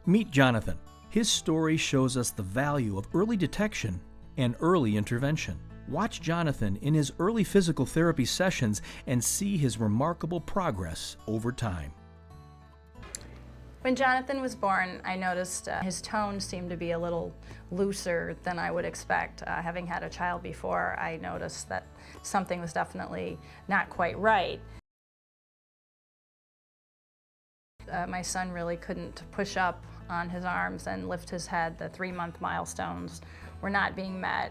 Meet Jonathan. His story shows us the value of early detection and early intervention. Watch Jonathan in his early physical therapy sessions and see his remarkable progress over time. When Jonathan was born, I noticed his tone seemed to be a little looser than I would expect. Having had a child before, I noticed that something was definitely not quite right. My son really couldn't push up on his arms and lift his head. The 3-month milestones were not being met.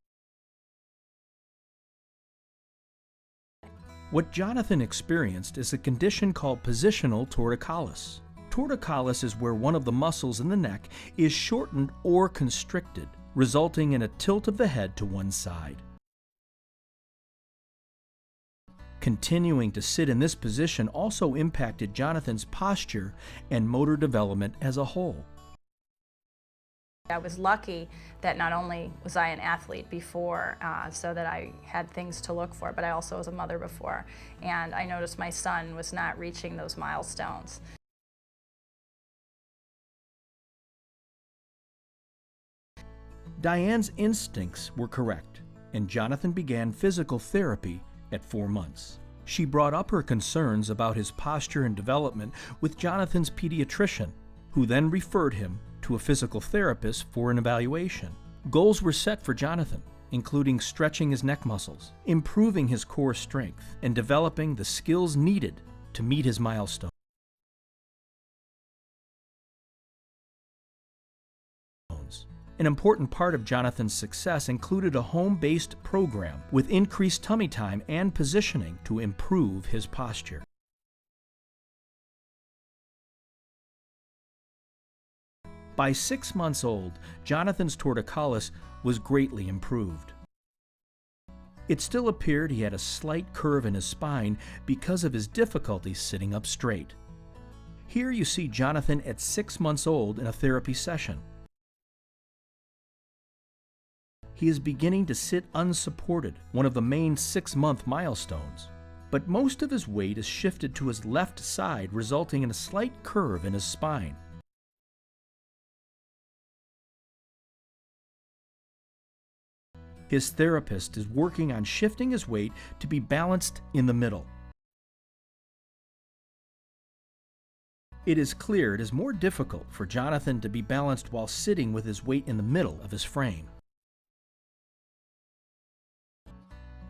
What Jonathan experienced is a condition called positional torticollis. Torticollis is where one of the muscles in the neck is shortened or constricted, resulting in a tilt of the head to one side. Continuing to sit in this position also impacted Jonathan's posture and motor development as a whole. I was lucky that not only was I an athlete before, so that I had things to look for, but I also was a mother before. And I noticed my son was not reaching those milestones. Diane's instincts were correct, and Jonathan began physical therapy at 4 months. She brought up her concerns about his posture and development with Jonathan's pediatrician, who then referred him to a physical therapist for an evaluation. Goals were set for Jonathan, including stretching his neck muscles, improving his core strength, and developing the skills needed to meet his milestones. An important part of Jonathan's success included a home-based program with increased tummy time and positioning to improve his posture. By 6 months old, Jonathan's torticollis was greatly improved. It still appeared he had a slight curve in his spine because of his difficulty sitting up straight. Here you see Jonathan at 6 months old in a therapy session. He is beginning to sit unsupported, one of the main 6-month milestones. But most of his weight is shifted to his left side, resulting in a slight curve in his spine. His therapist is working on shifting his weight to be balanced in the middle. It is clear it is more difficult for Jonathan to be balanced while sitting with his weight in the middle of his frame.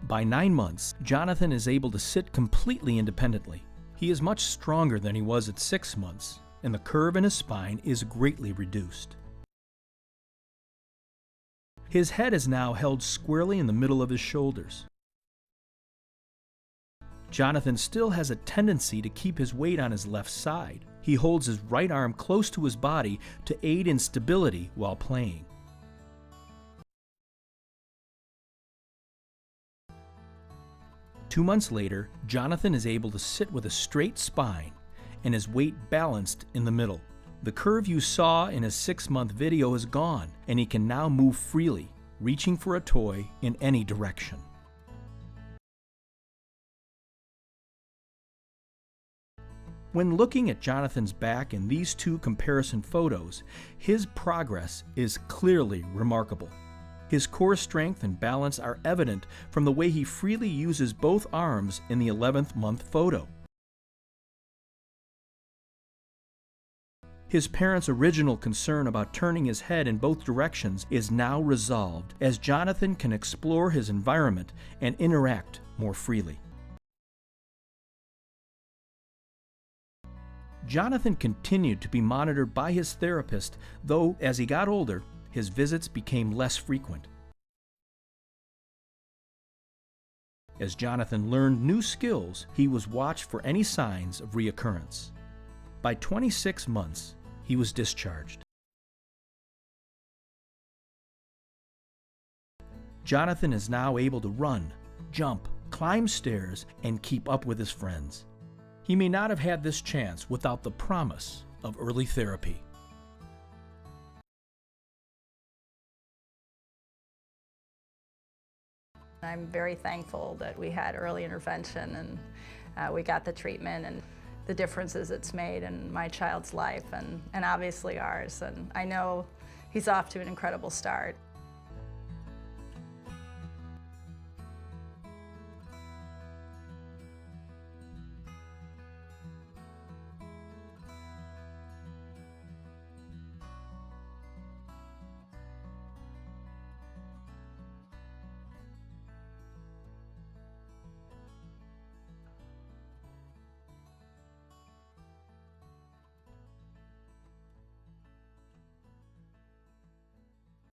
By 9 months, Jonathan is able to sit completely independently. He is much stronger than he was at 6 months, and the curve in his spine is greatly reduced. His head is now held squarely in the middle of his shoulders. Jonathan still has a tendency to keep his weight on his left side. He holds his right arm close to his body to aid in stability while playing. Two months later, Jonathan is able to sit with a straight spine and his weight balanced in the middle. The curve you saw in his 6-month video is gone, and he can now move freely, reaching for a toy in any direction. When looking at Jonathan's back in these 2 comparison photos, his progress is clearly remarkable. His core strength and balance are evident from the way he freely uses both arms in the 11th month photo. His parents' original concern about turning his head in both directions is now resolved as Jonathan can explore his environment and interact more freely. Jonathan continued to be monitored by his therapist, though as he got older, his visits became less frequent. As Jonathan learned new skills, he was watched for any signs of reoccurrence. By 26 months, he was discharged. Jonathan is now able to run, jump, climb stairs, and keep up with his friends. He may not have had this chance without the promise of early therapy. I'm very thankful that we had early intervention and we got the treatment, and the differences it's made in my child's life and obviously ours. And I know he's off to an incredible start.